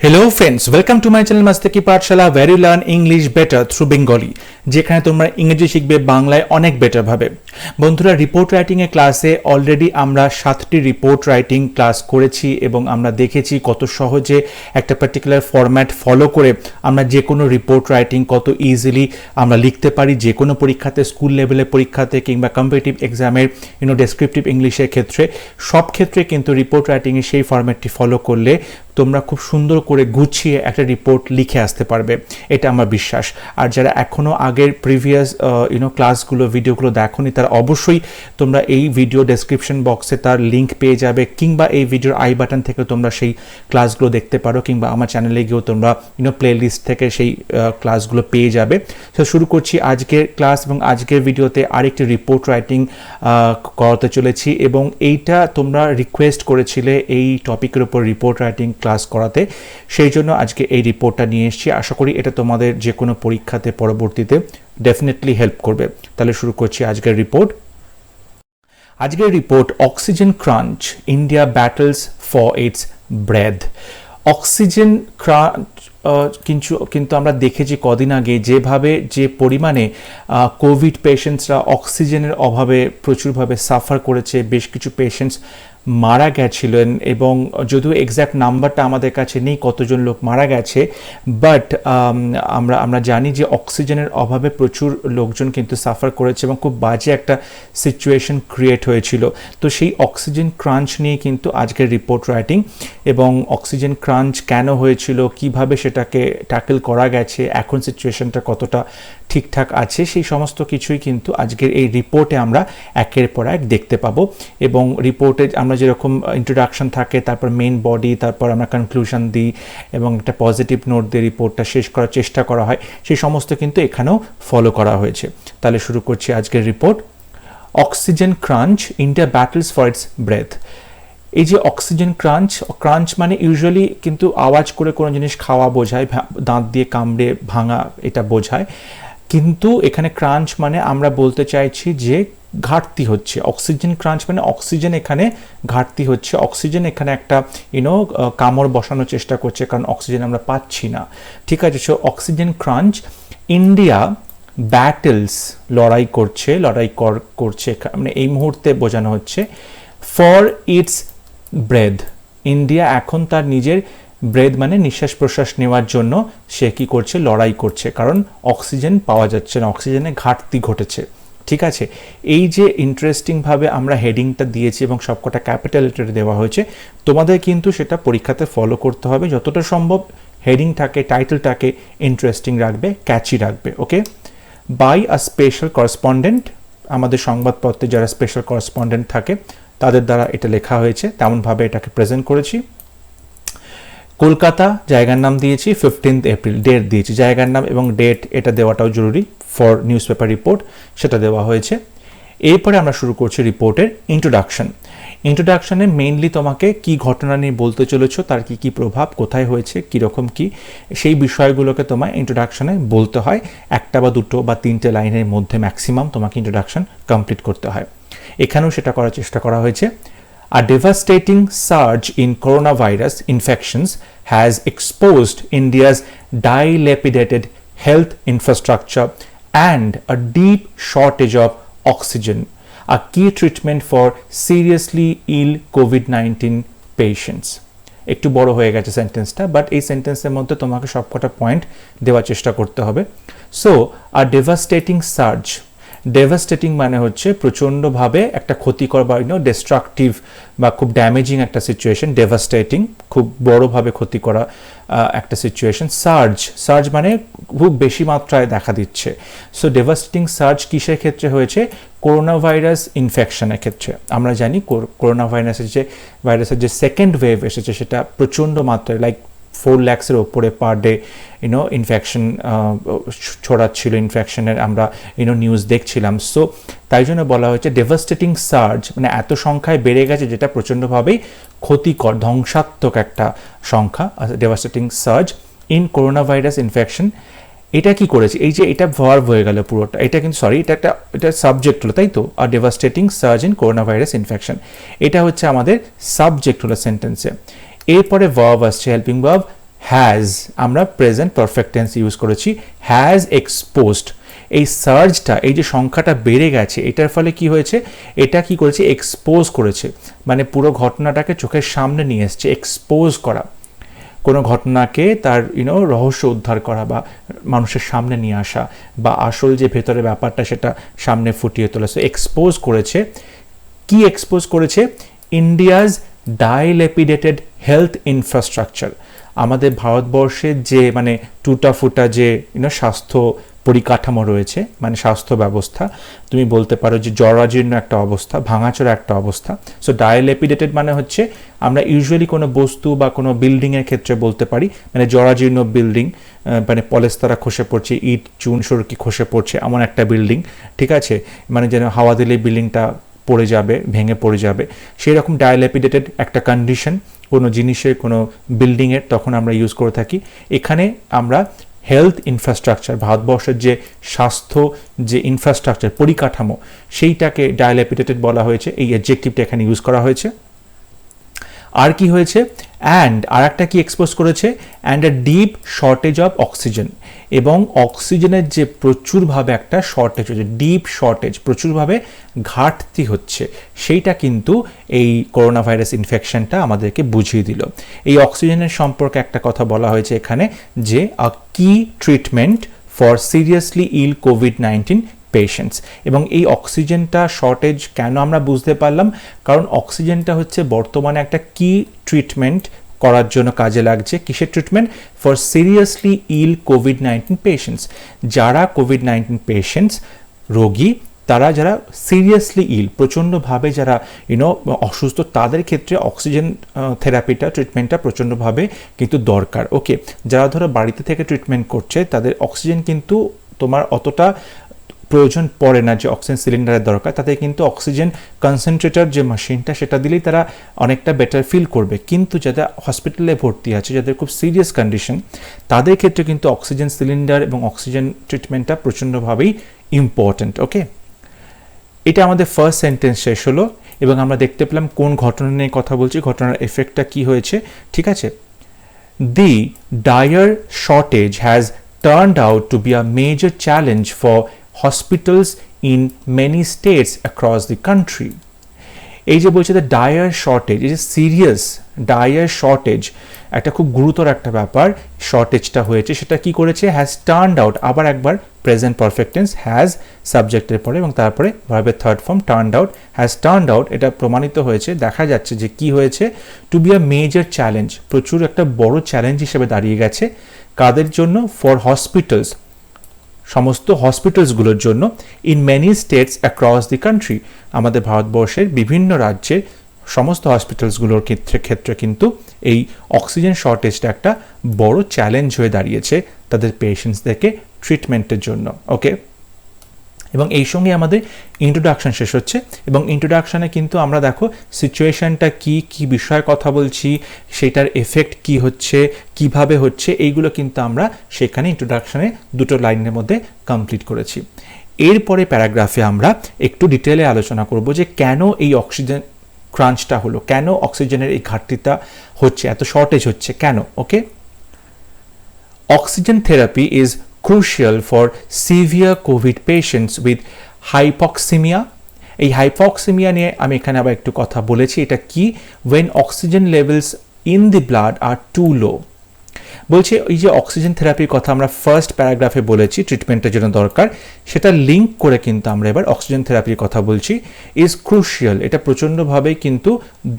Hello friends, welcome to my channel Mastaki Pathshala where you learn English better through Bengali, যেখানে তোমরা ইংরেজি শিখবে বাংলায় অনেক বেটারভাবে। বন্ধুরা, রিপোর্ট রাইটিংয়ের ক্লাসে অলরেডি আমরা 7টি রিপোর্ট রাইটিং ক্লাস করেছি এবং আমরা দেখেছি কত সহজে একটা পার্টিকুলার ফরম্যাট ফলো করে আমরা যে কোনো রিপোর্ট রাইটিং কত ইজিলি আমরা লিখতে পারি, যে কোনো পরীক্ষাতে, স্কুল লেভেলের পরীক্ষাতে কিংবা কম্পিটিটিভ এক্সামের ডেসক্রিপটিভ ইংলিশের ক্ষেত্রে, সব ক্ষেত্রে কিন্তু রিপোর্ট রাইটিংয়ের সেই ফরম্যাটটি ফলো করলে তোমরা খুব সুন্দর করে গুছিয়ে একটা রিপোর্ট লিখে আসতে পারবে, এটা আমার বিশ্বাস। আর যারা এখনও আগের প্রিভিয়াস ক্লাসগুলো, ভিডিওগুলো দেখোনি, তারা অবশ্যই তোমরা এই ভিডিও ডেসক্রিপশন বক্সে তার লিঙ্ক পেয়ে যাবে, কিংবা এই ভিডিওর আই বাটন থেকে তোমরা সেই ক্লাসগুলো দেখতে পারো, কিংবা আমার চ্যানেলে গিয়েও তোমরা প্লে লিস্ট থেকে সেই ক্লাসগুলো পেয়ে যাবে। তো শুরু করছি আজকের ক্লাস, এবং আজকের ভিডিওতে আরেকটি রিপোর্ট রাইটিং করাতে চলেছি, এবং এইটা তোমরা রিকোয়েস্ট করেছিলে এই টপিকের উপর রিপোর্ট রাইটিং ক্লাস করাতে, সেই জন্য আজকে এই রিপোর্টটা নিয়ে এসেছি। আশা করি এটা তোমাদের যে কোনো পরীক্ষাতে পরবর্তীতে ডেফিনেটলি হেল্প করবে। তাহলে শুরু করছি আজকের রিপোর্ট। আজকের report, oxygen crunch, India battles for its breath. Oxygen crunch কিন্তু আমরা দেখেছি কদিন আগে যেভাবে, যে পরিমাণে কোভিড পেশেন্টসরা অক্সিজেনের অভাবে প্রচুরভাবে সাফার করেছে, বেশ কিছু পেশেন্টস মারা গেছিলেন, এবং যদিও এক্স্যাক্ট নাম্বারটা আমাদের কাছে নেই কতজন লোক মারা গেছে, বাট আমরা জানি যে অক্সিজেনের অভাবে প্রচুর লোকজন কিন্তু সাফার করেছে এবং খুব বাজে একটা সিচুয়েশন ক্রিয়েট হয়েছিল। তো সেই অক্সিজেন ক্রাঞ্চ নিয়ে কিন্তু আজকের রিপোর্ট রাইটিং, এবং অক্সিজেন ক্রাঞ্চ কেন হয়েছিল, কিভাবে সেটাকে ট্যাকেল করা গেছে, এখন সিচুয়েশনটা কতটা ঠিকঠাক আছে, সেই সমস্ত কিছুই কিন্তু আজকের এই রিপোর্টে আমরা একের পর এক দেখতে পাবো। এবং রিপোর্টে আমরা যেরকম ইন্ট্রোডাকশন থাকে, তারপর মেইন বডি, তারপর আমরা কনক্লুশন দিই এবং একটা পজিটিভ নোট দিয়ে রিপোর্টটা শেষ করার চেষ্টা করা হয়, সেই সমস্ত কিন্তু এখানেও ফলো করা হয়েছে। তাহলে শুরু করছি আজকের report. Oxygen crunch, India battles for its breath. এই যে অক্সিজেন ক্রাঞ্চ মানে ইউজুয়ালি কিন্তু আওয়াজ করে কোনো জিনিস খাওয়া বোঝায়, দাঁত দিয়ে কামড়ে ভাঙা, এটা বোঝায়। কিন্তু এখানে ক্রাঞ্চ মানে আমরা বলতে চাইছি যে ঘাটতি হচ্ছে। অক্সিজেন ক্রাঞ্চ মানে অক্সিজেন এখানে ঘাটতি হচ্ছে, অক্সিজেন এখানে একটা কামড় বসানোর চেষ্টা করছে, কারণ অক্সিজেন আমরা পাচ্ছি না। ঠিক আছে, so oxygen crunch, India battles, লড়াই করছে মানে এই মুহূর্তে বোঝানো হচ্ছে, ফর ইটস ব্রেথ। ইন্ডিয়া এখন তার নিজের ব্রেথ মানে নিঃশ্বাস প্রশ্বাস নেওয়ার জন্য সে কি করছে, লড়াই করছে, কারণ অক্সিজেন পাওয়া যাচ্ছে না, অক্সিজেনের ঘাটতি ঘটেছে। ঠিক আছে, এই যে ইন্টারেস্টিংভাবে আমরা হেডিংটা দিয়েছি এবং সবকটা ক্যাপিটাল লেটারে দেওয়া হয়েছে, তোমাদের কিন্তু সেটা পরীক্ষাতে ফলো করতে হবে, যতটা সম্ভব হেডিংটাকে, টাইটেলটাকে ইন্টারেস্টিং রাখবে, ক্যাচি রাখবে। ওকে, বাই আ স্পেশাল করেসপন্ডেন্ট, আমাদের সংবাদপত্রে যারা স্পেশাল করেসপন্ডেন্ট থাকে তাদের দ্বারা এটা লেখা হয়েছে, তেমনভাবে এটাকে প্রেজেন্ট করেছি। কলকাতা, জায়গার নাম দিয়েছি, 15 এপ্রিল, ডেট দিয়েছি, জায়গার নাম এবং ডেট এটা দেওয়াটাও জরুরি ফর নিউজ পেপার রিপোর্ট, সেটা দেওয়া হয়েছে। এরপরে আমরা শুরু করছি রিপোর্টের ইন্ট্রোডাকশনে মেইনলি তোমাকে কি ঘটনা নিয়ে বলতে চলেছো, তার কি কি প্রভাব, কোথায় হয়েছে, কীরকম কি, সেই বিষয়গুলোকে তোমায় ইন্ট্রোডাকশনে বলতে হয়। একটা বা দুটো বা তিনটে লাইনের মধ্যে ম্যাক্সিমাম তোমাকে ইন্ট্রোডাকশন কমপ্লিট করতে হয়। এখানেও সেটা করার চেষ্টা করা হয়েছে। A devastating surge in coronavirus infections has exposed India's dilapidated health infrastructure and a deep shortage of oxygen, a key treatment for seriously ill COVID-19 patients. একটু বড় হয়ে গেছে সেন্টেন্সটা, বাট এই সেন্টেন্সের মধ্যে তোমাকে সবকটা পয়েন্ট দেওয়ার চেষ্টা করতে হবে। সো আ ডেভাস্টেটিং সার্জ, ডেভাস্টেটিং মানে হচ্ছে প্রচণ্ডভাবে একটা ক্ষতিকর বা ডিস্ট্রাকটিভ বা খুব ড্যামেজিং একটা সিচুয়েশন, ডেভাস্টেটিং খুব বড়োভাবে ক্ষতি করা একটা সিচুয়েশন। সার্জ মানে খুব বেশি মাত্রায় দেখা দিচ্ছে। সো ডেভাস্টেটিং সার্জ কিসের ক্ষেত্রে হয়েছে, করোনা ভাইরাস ইনফেকশনের ক্ষেত্রে। আমরা জানি করোনা ভাইরাসের যে সেকেন্ড ওয়েভ এসেছে সেটা প্রচণ্ড মাত্রায়, লাইক 4 lakhs-এর ওপরে পার ডে ইনফেকশন ছড়াচ্ছিল, ইনফেকশনের আমরা নিউজ দেখছিলাম। সো তাই জন্য বলা হয়েছে ডেভাস্টেটিং সার্জ, মানে এত সংখ্যায় বেড়ে গেছে যেটা প্রচণ্ডভাবেই ক্ষতিকর, ধ্বংসাত্মক একটা সংখ্যা, devastating surge in corona virus infection. এটা কি করেছে, এই যে এটা ভার্ব হয়ে গেল পুরোটা, এটা কিন্তু এটা সাবজেক্ট হলো, তাই তো, আর devastating surge in corona virus infection, এটা হচ্ছে আমাদের সাবজেক্ট হলো সেন্টেন্সে। এরপরে ভার্ব আসছে, হেল্পিং ভার্ব হ্যাজ, আমরা প্রেজেন্ট পারফেক্ট টেন্স ইউজ করেছি, হ্যাজ এক্সপোজড। এই সার্জটা, এই যে সংখ্যাটা বেড়ে গেছে, এটার ফলে কি হয়েছে, এটা কি করেছে, এক্সপোজ করেছে, মানে পুরো ঘটনাটাকে চোখের সামনে নিয়ে এসছে, এক্সপোজ করা, কোনো ঘটনাকে তার রহস্য উদ্ধার করা বা মানুষের সামনে নিয়ে আসা বা আসল যে ভেতরে ব্যাপারটা সেটা সামনে ফুটিয়ে তোলা। সো এক্সপোজ করেছে। কি এক্সপোজ করেছে? India's dilapidated health infrastructure. আমাদের ভারতবর্ষের যে মানে টুটা ফুটা যে স্বাস্থ্য পরিকাঠামো রয়েছে, মানে স্বাস্থ্য ব্যবস্থা, তুমি বলতে পারো যে জরাজীর্ণ একটা অবস্থা, ভাঙাচোরা একটা অবস্থা। সো ডাইলেপিডেটেড মানে হচ্ছে, আমরা ইউজুয়ালি কোনো বস্তু বা কোনো বিল্ডিংয়ের ক্ষেত্রে বলতে পারি, মানে জরাজীর্ণ বিল্ডিং, মানে পলেস্তারা খসে পড়ছে, ইট চুন সরকি খসে পড়ছে, এমন একটা বিল্ডিং, ঠিক আছে, মানে যেন হাওয়া দিলে বিল্ডিংটা পড়ে যাবে, ভেঙে পড়ে যাবে, সেই রকম ডাইলেপিডেটেড একটা কন্ডিশন কোনো জিনিসের, কোনো বিল্ডিংয়ের, তখন আমরা ইউজ করে থাকি। এখানে আমরা হেলথ ইনফ্রাস্ট্রাকচার, ভারতবর্ষের যে স্বাস্থ্য যে ইনফ্রাস্ট্রাকচার পরিকাঠামো, সেইটাকে ডাইলেপিডেটেড বলা হয়েছে, এই অ্যাডজেক্টিভটা এখানে ইউজ করা হয়েছে। আর কি হয়েছে? অ্যান্ড আর একটা কি এক্সপোজ করেছে? And a deep shortage of oxygen, এবং অক্সিজেনের যে প্রচুরভাবে একটা শর্টেজ হচ্ছে, ডিপ শর্টেজ, প্রচুরভাবে ঘাটতি হচ্ছে, সেইটা কিন্তু এই করোনা ভাইরাস ইনফেকশনটা আমাদেরকে বুঝিয়ে দিল। এই অক্সিজেনের সম্পর্কে একটা কথা বলা হয়েছে এখানে, যে আ কি ট্রিটমেন্ট ফর সিরিয়াসলি ইল কোভিড-19 পেশেন্টস। এবং এই অক্সিজেনটা শর্টেজ কেন আমরা বুঝতে পারলাম? কারণ অক্সিজেনটা হচ্ছে বর্তমানে একটা কি ট্রিটমেন্ট করার জন্য কাজে লাগছে। কিসের ট্রিটমেন্ট? ফর সিরিয়াসলি ইল কোভিড-19 পেশেন্টস। যারা কোভিড-19 পেশেন্টস, রোগী, তারা যারা সিরিয়াসলি ইল, প্রচণ্ডভাবে যারা অসুস্থ, তাদের ক্ষেত্রে অক্সিজেন থেরাপিটা, ট্রিটমেন্টটা প্রচণ্ডভাবে কিন্তু দরকার। ওকে, যারা ধরো বাড়িতে থেকে ট্রিটমেন্ট করছে, তাদের অক্সিজেন কিন্তু তোমার অতটা প্রয়োজন পড়ে না যে অক্সিজেন সিলিন্ডারের দরকার, তাদের কিন্তু অক্সিজেন কনসেন্ট্রেটর যে মেশিনটা, সেটা দিলেই তারা অনেকটা বেটার ফিল করবে। কিন্তু যারা হসপিটালে ভর্তি আছে, যাদের খুব সিরিয়াস কন্ডিশন, তাদের ক্ষেত্রে কিন্তু অক্সিজেন সিলিন্ডার এবং অক্সিজেন ট্রিটমেন্টটা প্রচণ্ডভাবেই ইম্পর্ট্যান্ট। ওকে, এটা আমাদের ফার্স্ট সেন্টেন্স শেষ হলো, এবং আমরা দেখতে পেলাম কোন ঘটনা নিয়ে কথা বলছি, ঘটনার এফেক্টটা কি হয়েছে। ঠিক আছে, the dire shortage has turned out to be a major challenge for hospitals in many states across the country. এই যে বলছে দ্য ডায়ার শর্টেজ, এই যে সিরিয়াস ডায়ার শর্টেজ, একটা খুব গুরুতর একটা ব্যাপার, শর্টেজটা হয়েছে, সেটা কি করেছে? হ্যাজ টার্নড আউট, আবার একবার প্রেজেন্ট পারফেক্ট টেন্স, হ্যাজ সাবজেক্টের পরে এবং তারপরে ভার্বের third form turned out, has turned out, এটা প্রমাণিত হয়েছে, দেখা যাচ্ছে যে কি হয়েছে, to be a major challenge, প্রচুর একটা বড় চ্যালেঞ্জ হিসেবে দাঁড়িয়ে গেছে। কাদের জন্য? ফর হসপিটালস, সমস্ত হসপিটালসগুলোর জন্য, in many states across the country, আমাদের ভারতবর্ষের বিভিন্ন রাজ্যের সমস্ত হসপিটালসগুলোর ক্ষেত্রে কিন্তু এই অক্সিজেন শর্টেজটা একটা বড় চ্যালেঞ্জ হয়ে দাঁড়িয়েছে তাদের পেশেন্টসদেরকে ট্রিটমেন্টের জন্য। ওকে, এবং এই সঙ্গে আমাদের ইন্ট্রোডাকশন শেষ হচ্ছে, এবং ইন্ট্রোডাকশানে কিন্তু আমরা দেখো সিচুয়েশনটা কি বিষয়ে কথা বলছি, সেটার এফেক্ট কি হচ্ছে, কিভাবে হচ্ছে, এইগুলো কিন্তু আমরা সেখানে ইন্ট্রোডাকশানে দুটো লাইনের মধ্যে কমপ্লিট করেছি। এরপরে প্যারাগ্রাফে আমরা একটু ডিটেলে আলোচনা করব যে কেন এই অক্সিজেন ক্রাঞ্চটা হলো, কেন অক্সিজেনের এই ঘাটতিটা হচ্ছে, এত শর্টেজ হচ্ছে কেন। Okay, oxygen therapy is crucial for severe COVID patients with hypoxemia. এই হাইপক্সিমিয়া নিয়ে আমি এখানে আবার একটু কথা বলেছি, এটা কি? when oxygen levels in the blood are too low. বলছে এই যে অক্সিজেন থেরাপির কথা আমরা ফার্স্ট প্যারাগ্রাফে বলেছি, ট্রিটমেন্টের জন্য দরকার, সেটা লিঙ্ক করে কিন্তু আমরা এবার অক্সিজেন থেরাপির কথা বলছি। ইজ ক্রুশিয়াল, এটা প্রচণ্ডভাবে কিন্তু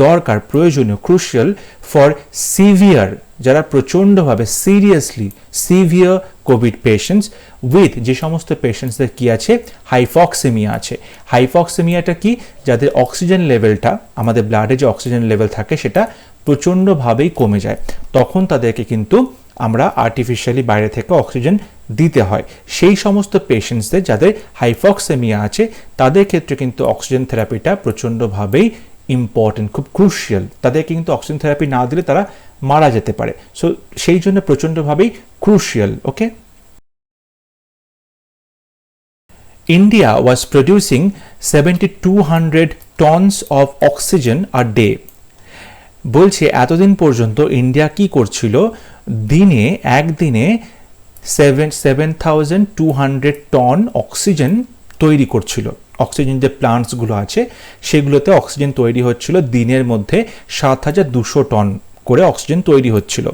দরকার, প্রয়োজনীয়, ক্রুশিয়াল ফর সিভিয়ার, যারা প্রচণ্ডভাবে seriously severe covid patients with, যে সমস্ত পেশেন্টসদের কি আছে? হাইপক্সেমিয়া আছে। হাইপক্সেমিয়াটা কি? যাদের অক্সিজেন লেভেলটা, আমাদের ব্লাডে যে অক্সিজেন লেভেল থাকে সেটা প্রচণ্ডভাবেই কমে যায়, তখন তাদেরকে কিন্তু আমরা আর্টিফিশিয়ালি বাইরে থেকে অক্সিজেন দিতে হয়। সেই সমস্ত পেশেন্টসদের যাদের হাইপক্সেমিয়া আছে, তাদের ক্ষেত্রে কিন্তু অক্সিজেন থেরাপিটা প্রচণ্ডভাবেই ইম্পর্টেন্ট, খুব ক্রুশিয়াল। তাদেরকে কিন্তু অক্সিজেন থেরাপি না দিলে তারা মারা যেতে পারে, সো সেই জন্য প্রচণ্ডভাবেই crucial. Okay, India was producing 7,200 tons of oxygen a day. বলছে এতদিন পর্যন্ত ইন্ডিয়া কি করছিল, দিনে একদিনে 7,200 টন অক্সিজেন তৈরি করছিল। অক্সিজেন যে প্লান্টসগুলো আছে সেগুলোতে অক্সিজেন তৈরি হচ্ছিল দিনের মধ্যে 7,200 টন করে অক্সিজেন তৈরি হচ্ছিল।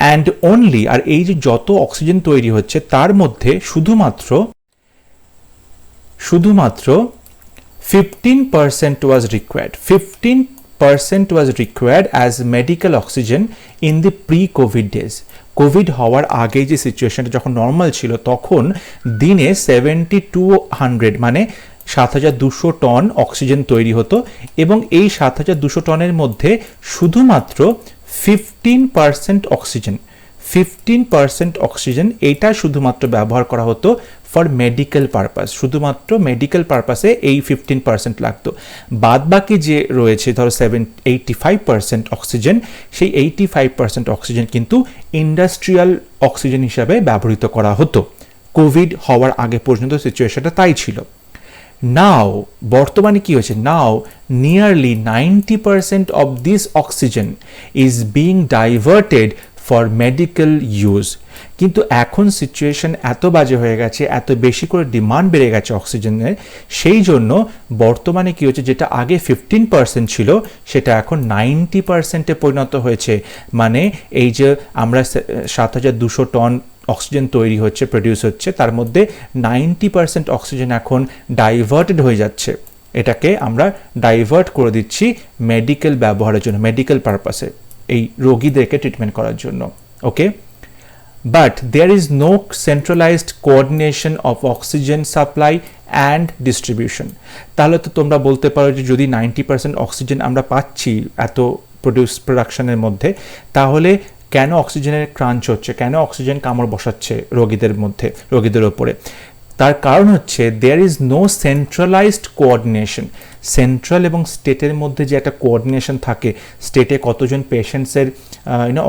অ্যান্ড অনলি, আর এই যে যত অক্সিজেন তৈরি হচ্ছে তার মধ্যে শুধুমাত্র 15% was required. 15% was required as medical oxygen in the pre-COVID days. Covid হওয়ার আগে যে সিচুয়েশনটা যখন নর্মাল ছিল তখন দিনে 7,200 মানে 7,200 টন অক্সিজেন তৈরি হতো, এবং এই 7,200 টনের মধ্যে শুধুমাত্র 15% অক্সিজেন এইটা শুধুমাত্র ব্যবহার করা হতো ফর মেডিকেল পারপাস। শুধুমাত্র মেডিকেল পারপাসে এই 15% লাগতো। বাদ বাকি যে রয়েছে ধরো 85% অক্সিজেন, সেই 85% অক্সিজেন কিন্তু ইন্ডাস্ট্রিয়াল অক্সিজেন হিসাবে ব্যবহৃত করা হতো। কোভিড হওয়ার আগে পর্যন্ত সিচুয়েশনটা তাই ছিল। নাও বর্তমানে কি হয়েছে, now nearly 90% of this oxygen is being diverted for medical use. কিন্তু এখন সিচুয়েশন এত বাজে হয়ে গেছে, এত বেশি করে ডিমান্ড বেড়ে গেছে অক্সিজেনের, সেই জন্য বর্তমানে কি হচ্ছে, যেটা আগে 15% ছিল সেটা এখন 90%-এ পরিণত হয়েছে। মানে এই যে আমরা 7,200 টন অক্সিজেন তৈরি হচ্ছে, প্রডিউস হচ্ছে, তার মধ্যে 90% অক্সিজেন এখন ডাইভার্টেড হয়ে যাচ্ছে। এটাকে আমরা ডাইভার্ট করে দিচ্ছি মেডিকেল ব্যবহারের জন্য, মেডিকেল পারপাসে, এই রোগীদেরকে ট্রিটমেন্ট করার জন্য। Okay, but there is no centralised coordination of oxygen supply and distribution. তাহলে তো তোমরা বলতে পারো যে যদি 90% অক্সিজেন আমরা পাচ্ছি এত প্রোডাকশনের মধ্যে, তাহলে কেন অক্সিজেনের ক্রাঞ্চ হচ্ছে, কেন অক্সিজেন কামড় বসাচ্ছে রোগীদের ওপরে? তার কারণ হচ্ছে there is no centralised coordination. Central এবং স্টেটের মধ্যে যে একটা কোঅর্ডিনেশন থাকে, স্টেটে কতজন পেশেন্টসের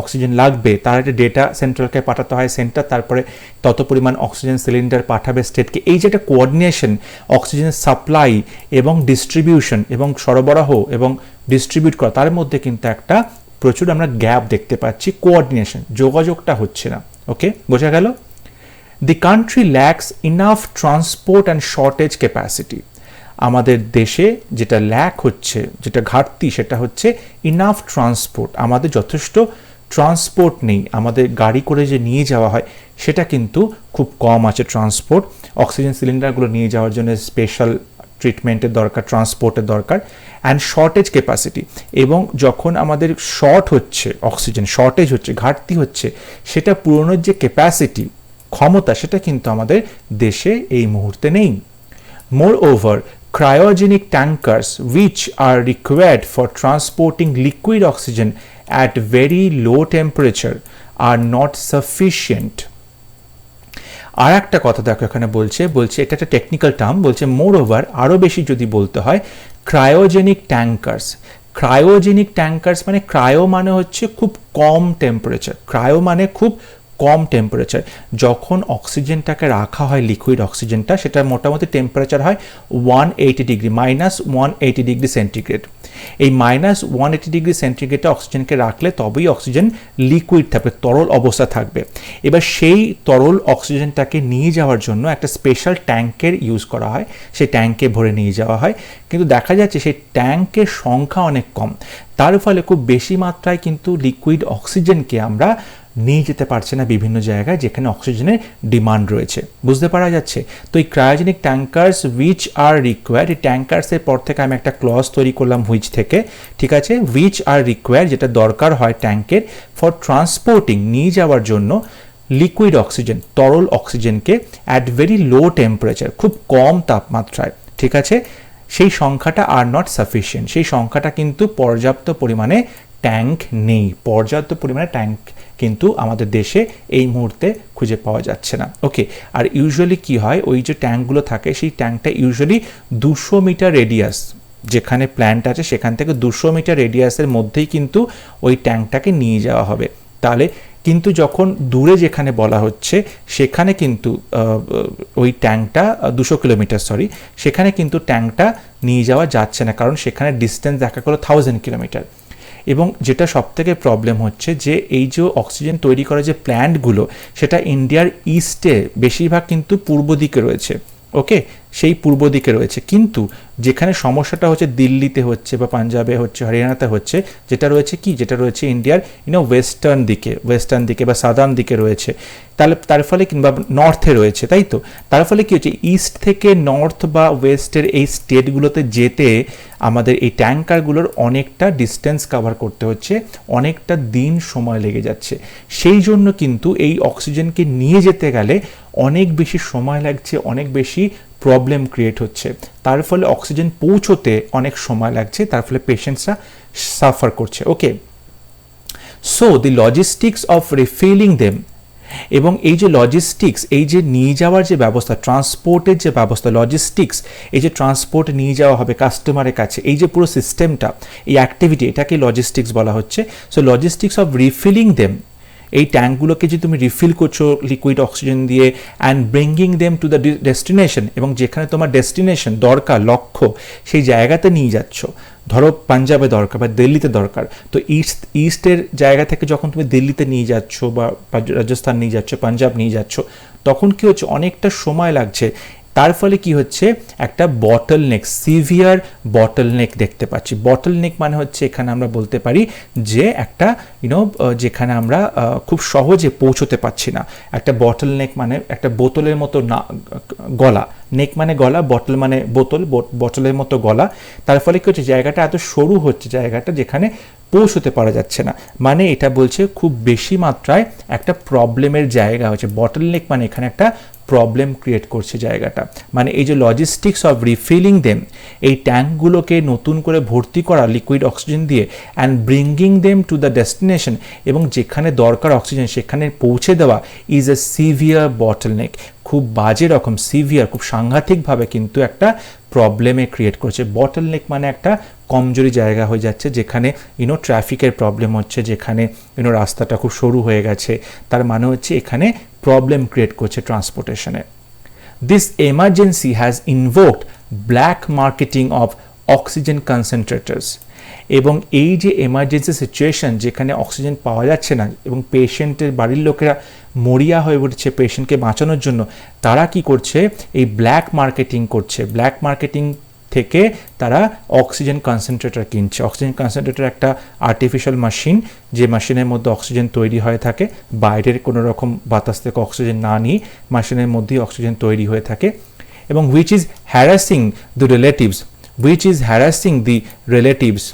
অক্সিজেন লাগবে তার একটা ডেটা সেন্ট্রালকে পাঠাতে হয়, সেন্টার তারপরে তত পরিমাণ অক্সিজেন সিলিন্ডার পাঠাবে স্টেটকে। এই যে একটা কোঅর্ডিনেশন, অক্সিজেনের সাপ্লাই এবং ডিস্ট্রিবিউশন এবং সরবরাহ এবং ডিস্ট্রিবিউট করা, তার মধ্যে কিন্তু একটা প্রচুর আমরা গ্যাপ দেখতে পাচ্ছি, কোঅর্ডিনেশন, যোগাযোগটা হচ্ছে না। ওকে, বোঝা গেল? The country lacks enough transport and shortage capacity. আমাদের দেশে যেটা ল্যাক হচ্ছে, যেটা ঘাটতি, সেটা হচ্ছে ইনাফ ট্রান্সপোর্ট। আমাদের যথেষ্ট ট্রান্সপোর্ট নেই, আমাদের গাড়ি করে যে নিয়ে যাওয়া হয় সেটা কিন্তু খুব কম আছে ট্রান্সপোর্ট। অক্সিজেন সিলিন্ডারগুলো নিয়ে যাওয়ার জন্য স্পেশাল ট্রিটমেন্টের দরকার, ট্রান্সপোর্টের দরকার, অ্যান্ড শর্টেজ ক্যাপাসিটি। এবং যখন আমাদের শর্ট হচ্ছে, অক্সিজেন শর্টেজ হচ্ছে, ঘাটতি হচ্ছে, সেটা পূরণের যে ক্যাপাসিটি, ক্ষমতা, সেটা কিন্তু আমাদের দেশে এই মুহূর্তে নেই। Moreover, cryogenic tankers which are required for transporting liquid oxygen at very low temperature are not sufficient. আর একটা কথা দেখো এখানে বলছে এটা একটা টেকনিক্যাল টার্ম, বলছে মোরওভার, আরও বেশি যদি বলতে হয়, ক্রায়োজেনিক ট্যাঙ্কার্স। ক্রায়োজেনিক ট্যাঙ্কার্স মানে, ক্রায়ো মানে হচ্ছে খুব কম টেম্পারেচার, ক্রায়ো মানে খুব কম টেম্পারেচার। যখন অক্সিজেনটাকে রাখা হয়, লিকুইড অক্সিজেনটা, সেটা মোটামুটি টেম্পারেচার হয় 180 ডিগ্রি, -180 ডিগ্রি সেন্টিগ্রেড। এই -180 ডিগ্রি সেন্টিগ্রেডে অক্সিজেনকে রাখলে তবেই অক্সিজেন লিকুইড থাকবে, তরল অবস্থা থাকবে। এবার সেই তরল অক্সিজেনটাকে নিয়ে যাওয়ার জন্য একটা স্পেশাল ট্যাঙ্কের ইউজ করা হয়, সেই ট্যাঙ্কে ভরে নিয়ে যাওয়া হয়। কিন্তু দেখা যাচ্ছে সেই ট্যাঙ্কের সংখ্যা অনেক কম, তার ফলে খুব বেশি মাত্রায় কিন্তু লিকুইড অক্সিজেনকে আমরা নিয়ে যেতে পারছে না বিভিন্ন জায়গায় যেখানে অক্সিজেনের ডিমান্ড রয়েছে। বুঝতে পারা যাচ্ছে? তো এই cryogenic tankers which are required, এই ট্যাঙ্কার্সের পর থেকে আমি একটা ক্লজ তৈরি করলাম হুইচ থেকে, ঠিক আছে? উইচ আর রিকোয়ার্ড, যেটা দরকার হয় ট্যাঙ্কের ফর ট্রান্সপোর্টিং, নিয়ে যাওয়ার জন্য লিকুইড অক্সিজেন, তরল অক্সিজেনকে অ্যাট ভেরি লো টেম্পারেচার, খুব কম তাপমাত্রায়, ঠিক আছে? সেই সংখ্যাটা আর নট সাফিসিয়েন্ট, সেই সংখ্যাটা কিন্তু পর্যাপ্ত পরিমাণে ট্যাঙ্ক নেই, পর্যাপ্ত পরিমাণে ট্যাঙ্ক কিন্তু আমাদের দেশে এই মুহূর্তে খুঁজে পাওয়া যাচ্ছে না। ওকে, আর ইউজুয়ালি কি হয়, ওই যে ট্যাঙ্কগুলো থাকে সেই ট্যাঙ্কটা ইউজুয়ালি 200 মিটার রেডিয়াস, যেখানে প্ল্যান্ট আছে সেখান থেকে 200 মিটার রেডিয়াসের মধ্যেই কিন্তু ওই ট্যাঙ্কটাকে নিয়ে যাওয়া হবে। তাহলে কিন্তু যখন দূরে যেখানে বলা হচ্ছে সেখানে কিন্তু ওই ট্যাঙ্কটা 200 কিলোমিটার, সেখানে কিন্তু ট্যাঙ্কটা নিয়ে যাওয়া যাচ্ছে না, কারণ সেখানে ডিস্টেন্স দেখা গেলো 1000 কিলোমিটার। এবং যেটা সবথেকে প্রবলেম হচ্ছে যে এই যে অক্সিজেন তৈরি করার যে প্ল্যান্টগুলো সেটা ইন্ডিয়ার ইস্টে বেশিরভাগ কিন্তু পূর্ব দিকে রয়েছে, ওকে, সেই পূর্ব দিকে রয়েছে। কিন্তু যেখানে সমস্যাটা হচ্ছে দিল্লিতে হচ্ছে বা পাঞ্জাবে হচ্ছে, হরিয়ানাতে হচ্ছে, যেটা রয়েছে কি, যেটা রয়েছে ইন্ডিয়ার ওয়েস্টার্ন দিকে বা সাদার্ন দিকে রয়েছে, তাহলে তার ফলে কিংবা নর্থে রয়েছে, তাই তো। তার ফলে কি হচ্ছে, ইস্ট থেকে নর্থ বা ওয়েস্টের এই স্টেটগুলোতে যেতে আমাদের এই ট্যাঙ্কারগুলোর অনেকটা ডিস্টেন্স কভার করতে হচ্ছে, অনেকটা দিন সময় লেগে যাচ্ছে। সেই জন্য কিন্তু এই অক্সিজেনকে নিয়ে যেতে গেলে অনেক বেশি সময় লাগছে, অনেক বেশি প্রবলেম ক্রিয়েট হচ্ছে, তার ফলে অক্সিজেন পৌঁছতে অনেক সময় লাগছে, তার ফলে পেশেন্টসরা সাফার করছে, okay. So the logistics of refilling them, এবং এই যে লজিস্টিক্স, এই যে নিয়ে যাওয়ার যে ব্যবস্থা, ট্রান্সপোর্টের যে ব্যবস্থা, লজিস্টিক্স, এই যে ট্রান্সপোর্ট নিয়ে যাওয়া হবে কাস্টমারের কাছে, এই যে পুরো সিস্টেমটা, এই অ্যাক্টিভিটি, এটাকে লজিস্টিক্স বলা হচ্ছে। So logistics of refilling them, এই ট্যাঙ্কগুলোকে যে তুমি রিফিল করছো লিকুইড অক্সিজেন দিয়ে, and bringing them to the destination, এবং যেখানে তোমার ডেস্টিনেশন দরকার, লক্ষ্য, সেই জায়গাতে নিয়ে যাচ্ছ। ধরো পাঞ্জাবে দরকার বা দিল্লিতে দরকার, তো ইস্টের জায়গা থেকে যখন তুমি দিল্লিতে নিয়ে যাচ্ছ বা রাজস্থান নিয়ে যাচ্ছ, পাঞ্জাব নিয়ে যাচ্ছ, তখন কি হচ্ছে, অনেকটা সময় লাগছে। তার ফলে কি হচ্ছে, একটা বটলনেক, সিভিয়ার বটলনেক দেখতে পাচ্ছি। বটলনেক মানে হচ্ছে এখানে আমরা বলতে পারি যে একটা যেখানে আমরা খুব সহজে পৌঁছতে পারছি না। একটা বটলনেক মানে একটা বোতলের মতো না গলা, নেক মানে গলা, বটল মানে বোতল, বটলের মতো গলা। তার ফলে কি হচ্ছে, জায়গাটা এত সরু হচ্ছে, জায়গাটা যেখানে পৌঁছতে পারা যাচ্ছে না, মানে এটা বলছে খুব বেশি মাত্রায় একটা প্রবলেমের জায়গা হচ্ছে। বটলনেক মানে এখানে একটা প্রবলেম ক্রিয়েট করছে জায়গাটা, মানে এই যে লজিস্টিক্স অফ রিফিলিং দেম, এই ট্যাঙ্কগুলোকে নতুন করে ভর্তি করা লিকুইড অক্সিজেন দিয়ে, and bringing them to the destination, এবং যেখানে দরকার অক্সিজেন সেখানে পৌঁছে দেওয়া, ইজ এ সিভিয়ার বটলনেক, খুব বাজে রকম, সিভিয়ার, খুব সাংঘাতিকভাবে কিন্তু একটা প্রবলেমে ক্রিয়েট করছে। বটলনেক মানে একটা কমজোরি জায়গা হয়ে যাচ্ছে, যেখানে ট্রাফিকের প্রবলেম হচ্ছে, যেখানে রাস্তাটা খুব সরু হয়ে গেছে, তার মানে হচ্ছে এখানে প্রবলেম ক্রিয়েট করছে ট্রান্সপোর্টেশনে। This emergency has invoked black marketing of oxygen concentrators, এবং এই যে এমার্জেন্সি সিচুয়েশন যেখানে অক্সিজেন পাওয়া যাচ্ছে না এবং পেশেন্টের বাড়ির লোকেরা মরিয়া হয়ে উঠছে পেশেন্টকে বাঁচানোর জন্য, তারা কি করছে, এই ব্ল্যাক মার্কেটিং করছে। ব্ল্যাক মার্কেটিং থেকে তারা অক্সিজেন কনসেন্ট্রেটর কিনছে। অক্সিজেন কনসেন্ট্রেটর একটা আর্টিফিশিয়াল মেশিন, যে মেশিনের মধ্যে অক্সিজেন তৈরি হয়ে থাকে, বাইরের কোনো রকম বাতাস থেকে অক্সিজেন না নিয়ে মেশিনের মধ্যেই অক্সিজেন তৈরি হয়ে থাকে, এবং which is harassing the relatives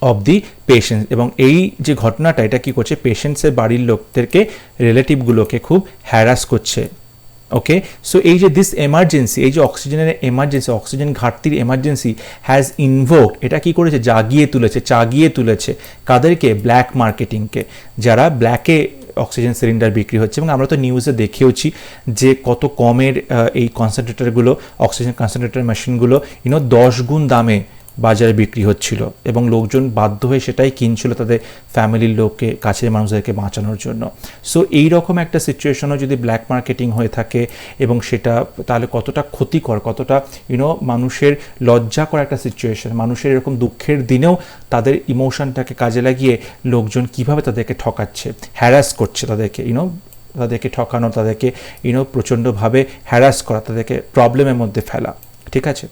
of the patients, এবং এই যে ঘটনাটা, এটা কি করছে, পেশেন্টসের বাড়ির লোকদেরকে, রিলেটিভগুলোকে খুব হ্যারাস করছে, ওকে। সো এই যে দিস এমার্জেন্সি, এই যে অক্সিজেনের এমার্জেন্সি, অক্সিজেন ঘাটতির এমার্জেন্সি হ্যাজ ইনভোকড, এটা কি করেছে, চাগিয়ে তুলেছে কাদেরকে, ব্ল্যাক মার্কেটিংকে, যারা ব্ল্যাকে অক্সিজেন সিলিন্ডার বিক্রি হচ্ছে। এবং আমরা তো নিউজে দেখেওছি যে কত কমের এই কনসেন্ট্রেটরগুলো, অক্সিজেন কনসেন্ট্রেটর মেশিনগুলো 10 গুণ দামে বাজারে বিক্রি হচ্ছিল, এবং লোকজন বাধ্য হয়ে সেটাই কিনছিল তাদের ফ্যামিলির লোককে, কাছের মানুষদেরকে বাঁচানোর জন্য। সো এই রকম একটা সিচুয়েশনও যদি ব্ল্যাক মার্কেটিং হয়ে থাকে, এবং সেটা তাহলে কতটা ক্ষতিকর, কতটা মানুষের লজ্জা করা একটা সিচুয়েশন। মানুষের এরকম দুঃখের দিনেও তাদের ইমোশনটাকে কাজে লাগিয়ে লোকজন কিভাবে তাদেরকে ঠকাচ্ছে, হ্যারাস করছে তাদেরকে, তাদেরকে ঠকানো, তাদেরকে প্রচণ্ডভাবে হ্যারাস করা, তাদেরকে প্রবলেমের মধ্যে ফেলা, ঠিক আছে।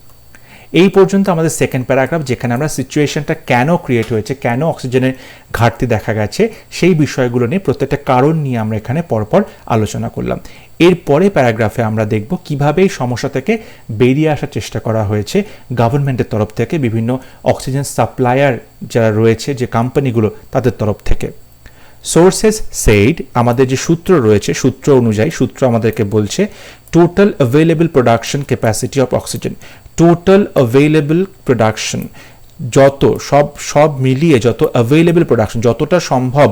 এই পর্যন্ত আমাদের সেকেন্ড প্যারাগ্রাফ, যেখানে আমরা সিচুয়েশনটা কেন ক্রিয়েট হয়েছে, কেন অক্সিজেনের ঘাটতি দেখা গেছে, সেই বিষয়গুলো নিয়ে, প্রত্যেকটা কারণ নিয়ে আমরা এখানে পরপর আলোচনা করলাম। এরপরে প্যারাগ্রাফে আমরা দেখব কিভাবে এই সমস্যা থেকে বেরিয়ে আসার চেষ্টা করা হয়েছে গভর্নমেন্টের তরফ থেকে, বিভিন্ন অক্সিজেন সাপ্লায়ার যারা রয়েছে, যে কোম্পানিগুলো, তাদের তরফ থেকে। সোর্সেস সেইড, আমাদের যে সূত্র রয়েছে, সূত্র অনুযায়ী, সূত্র আমাদেরকে বলছে total available production capacity of oxygen, total available production, যত সব মিলিয়ে যত অ্যাভেলেবল প্রোডাকশন, যতটা সম্ভব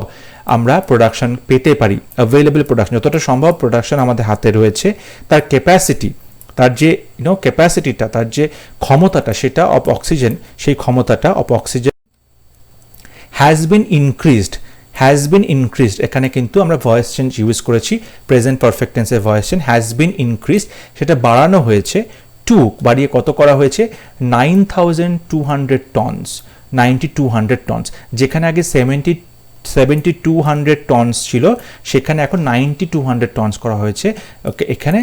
আমরা প্রোডাকশন পেতে পারি, অ্যাভেলেবল প্রোডাকশন, যতটা সম্ভব প্রোডাকশন আমাদের হাতে রয়েছে, তার ক্যাপাসিটি, তার যে ক্যাপাসিটিটা, তার যে ক্ষমতাটা, সেটা অফ অক্সিজেন, সেই ক্ষমতাটা of oxygen has been increased, এখানে কিন্তু আমরা ভয়েস চেঞ্জ ইউজ করেছি, প্রেজেন্ট পারফেক্ট টেন্সের voice change, has been increased, সেটা বাড়ানো হয়েছে, বাড়িয়ে কত করা হয়েছে, 9,200 টনস, 9200 টনস, যেখানে আগে 7200 টনস ছিল সেখানে এখন 9200 টনস করা হয়েছে। ওকে, এখানে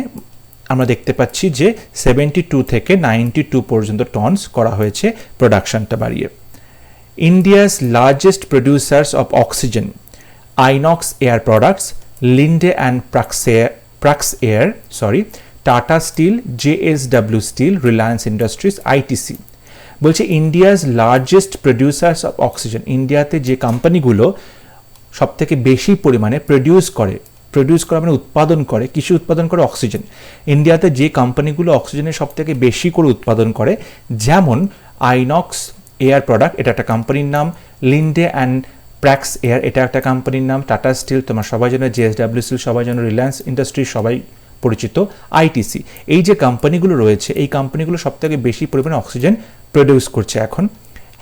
আমরা দেখতে পাচ্ছি যে 72 থেকে 92 পর্যন্ত টনস করা হয়েছে প্রোডাকশনটা বাড়িয়ে। India's largest producers of oxygen, INOX air products, Linde and Praxair, Tata steel, JSW steel, Reliance Industries, ITC. বলছে India's largest producers of oxygen, ইন্ডিয়াতে যে কোম্পানিগুলো সবথেকে বেশি পরিমাণে প্রডিউস করা মানে উৎপাদন করে, কৃষি উৎপাদন করে অক্সিজেন। ইন্ডিয়াতে যে কোম্পানিগুলো অক্সিজেনের সবথেকে বেশি করে উৎপাদন করে, যেমন আইনক্স এয়ার প্রোডাক্ট, এটা একটা কোম্পানির নাম, লিন্ডে অ্যান্ড প্রাক্সএয়ার, এটা একটা কোম্পানির নাম, টাটা স্টিল তোমার সবাই জানো, জেএসডব্লিউ স্টিল সবাই জানো, রিলায়েন্স ইন্ডাস্ট্রি সবাই পরিচিত, আইটিসি। এই যে কোম্পানিগুলো রয়েছে এই কোম্পানিগুলো সবথেকে বেশি পরিমাণে অক্সিজেন প্রডিউস করছে এখন।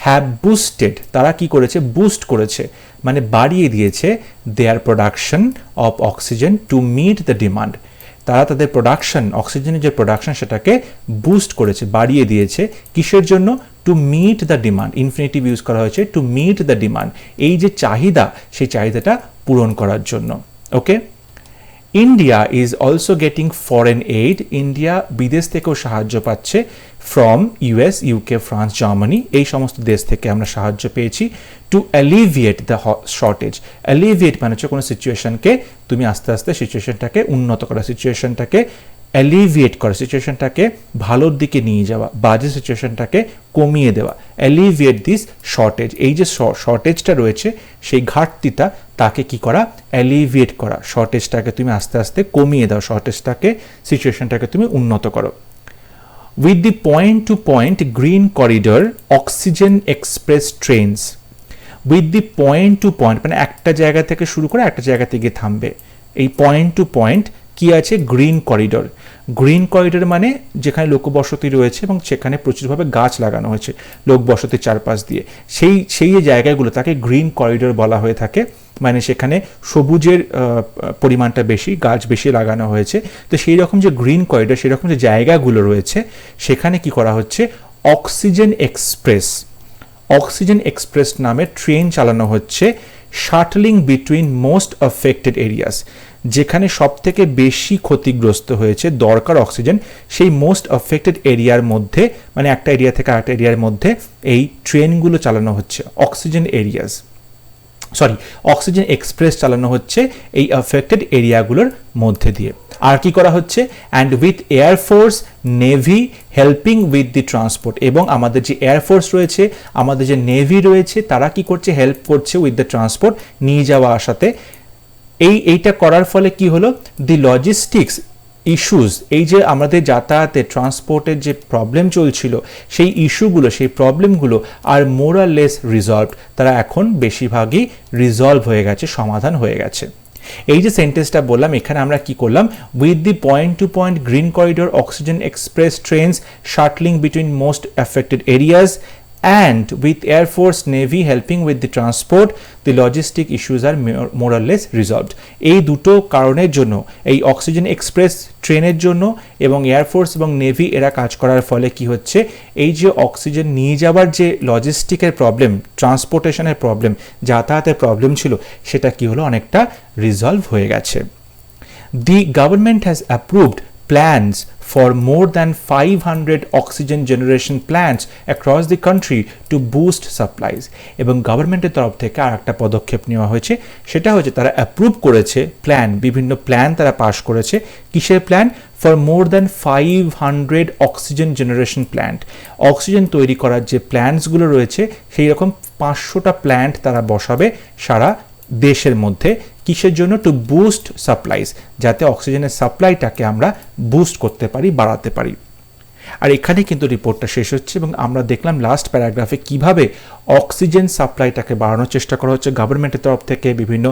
হ্যাভ বুস্টেড, তারা কি করেছে, বুস্ট করেছে মানে বাড়িয়ে দিয়েছে their production of oxygen to meet the demand. তারা তাদের প্রোডাকশন, অক্সিজেনের যে প্রোডাকশন সেটাকে বুস্ট করেছে, বাড়িয়ে দিয়েছে, কিসের জন্য, to meet the demand, infinitive use করা হয়েছে, টু মিট দ্য ডিমান্ড, এই যে চাহিদা সেই চাহিদাটা পূরণ করার জন্য। Okay, India is also getting foreign aid, India বিদেশ থেকেও সাহায্য পাচ্ছে, from US, UK, France, Germany, এই সমস্ত দেশ থেকে আমরা সাহায্য পেয়েছি, to alleviate the shortage. Alleviate মানে হচ্ছে কোনো সিচুয়েশনকে তুমি আস্তে আস্তে সিচুয়েশনটাকে উন্নত করা, সিচুয়েশনটাকে অ্যালিভিয়েট করা, সিচুয়েশনটাকে ভালোর দিকে নিয়ে যাওয়া, বাজে সিচুয়েশনটাকে কমিয়ে দেওয়া, অ্যালিভিয়েট দিস শর্টেজ, এই যে শর্টেজটা রয়েছে সেই ঘাটতিটা তাকে কি করা, অ্যালিভিয়েট করা, শর্টেজটাকে তুমি আস্তে আস্তে কমিয়ে দাও, শর্টেজটাকে সিচুয়েশনটাকে তুমি উন্নত করো। With the point to point green corridor oxygen express trains, with the point to point মানে একটা জায়গা থেকে শুরু করে একটা জায়গাতে গিয়ে থামবে, এই পয়েন্ট টু পয়েন্ট কি আছে, গ্রিন করিডর। গ্রিন করিডর মানে যেখানে লোকবসতি রয়েছে এবং সেখানে প্রচুরভাবে গাছ লাগানো হয়েছে লোকবসতির চারপাশ দিয়ে, সেই যে জায়গাগুলো তাকে গ্রিন করিডর বলা হয়ে থাকে, মানে সেখানে সবুজের পরিমাণটা বেশি, গাছ বেশি লাগানো হয়েছে। তো সেই রকম যে গ্রিন করিডর, সেই রকম যে জায়গাগুলো রয়েছে সেখানে কি করা হচ্ছে, অক্সিজেন এক্সপ্রেস নামে ট্রেন চালানো হচ্ছে, shuttling between most affected areas, যেখানে সবথেকে বেশি ক্ষতিগ্রস্ত হয়েছে দরকার অক্সিজেন, সেই মোস্ট অ্যাফেক্টেড এরিয়ার মধ্যে, মানে একটা এরিয়া থেকে আরেকটা এরিয়ার মধ্যে এই ট্রেনগুলো চালানো হচ্ছে, অক্সিজেন এক্সপ্রেস চালানো হচ্ছে এই অ্যাফেক্টেড এরিয়াগুলোর মধ্যে দিয়ে। আর কি করা হচ্ছে, and with air force, navy helping with the transport, এবং আমাদের যে এয়ারফোর্স রয়েছে, আমাদের যে নেভি রয়েছে, তারা কি করছে, হেল্প করছে উইথ দ্য ট্রান্সপোর্ট, নিয়ে যাওয়া আসাতে। এইটা করার ফলে কি হলো, দি লজিস্টিক্স ইস্যুস, এই যে আমাদের যাতায়াতে ট্রান্সপোর্টের যে প্রবলেম চলছিল সেই ইস্যুগুলো, সেই প্রবলেমগুলো আর মোর আর লেস রিজলভড, তারা এখন বেশিরভাগই রিজলভ হয়ে গেছে, সমাধান হয়ে গেছে। এই যে সেন্টেন্সটা বললাম, এখানে আমরা কি করলাম, with the point to point green corridor oxygen express trains shuttling between most affected areas, and with Air Force Navy helping with the transport, the logistic issues are more or less resolved. এই দুটো কারণের জন্য, এই oxygen express ট্রেনের জন্য এবং air force এবং navy এরা কাজ করার ফলে কি হচ্ছে, এই যে অক্সিজেন নিয়ে যাওয়ার যে লজিস্টিকের প্রবলেম, ট্রান্সপোর্টেশনের প্রবলেম, যাতায়াতের প্রবলেম ছিল, সেটা কি হলো, অনেকটা রিজলভ হয়ে গেছে। The government has approved plans for more than 500 oxygen generation plants across the country to boost supplies, এবং গভর্নমেন্টের তরফ থেকে আর একটা পদক্ষেপ নেওয়া হয়েছে, সেটা হচ্ছে তারা অ্যাপ্রুভ করেছে প্ল্যান, বিভিন্ন প্ল্যান তারা পাস করেছে, কিসের plan, for more than 500 oxygen generation plant, oxygen তৈরি করার যে প্ল্যান্টসগুলো রয়েছে সেই রকম 500টা প্ল্যান্ট তারা বসাবে সারা দেশের মধ্যে, কিসের জন্য, টু বুস্ট সাপ্লাইজ, যাতে অক্সিজেনের সাপ্লাইটাকে আমরা বুস্ট করতে পারি, বাড়াতে পারি। আর এখানে কিন্তু রিপোর্টটা শেষ হচ্ছে এবং আমরা দেখলাম লাস্ট প্যারাগ্রাফে কিভাবে অক্সিজেন সাপ্লাইটাকে বাড়ানোর চেষ্টা করা হচ্ছে গভর্নমেন্টের তরফ থেকে, বিভিন্ন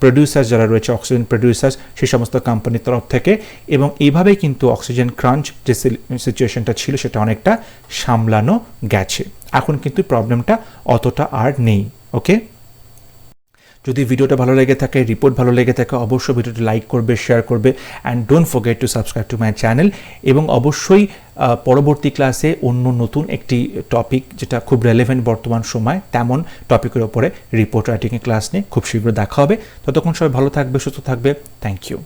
প্রডিউসার্স যারা রয়েছে, অক্সিজেন প্রডিউসার্স, সেই সমস্ত কোম্পানির তরফ থেকে, এবং এইভাবেই কিন্তু অক্সিজেন ক্রাঞ্চ যে সিচুয়েশনটা ছিল সেটা অনেকটা সামলানো গেছে। এখন কিন্তু প্রবলেমটা অতটা আর নেই। ওকে, যদি ভিডিওটা ভালো লেগে থাকে, রিপোর্ট ভালো লেগে থাকে, অবশ্যই ভিডিওটি লাইক করবে, শেয়ার করবে, and don't forget to subscribe to my channel, এবং অবশ্যই পরবর্তী ক্লাসে অন্য নতুন একটি টপিক যেটা খুব রেলেভেন্ট বর্তমান সময় তেমন টপিকের ওপরে রিপোর্ট রাইটিংয়ের ক্লাস নিয়ে খুব শীঘ্র দেখা হবে। ততক্ষণ সবাই ভালো থাকবে, সুস্থ থাকবে। Thank you.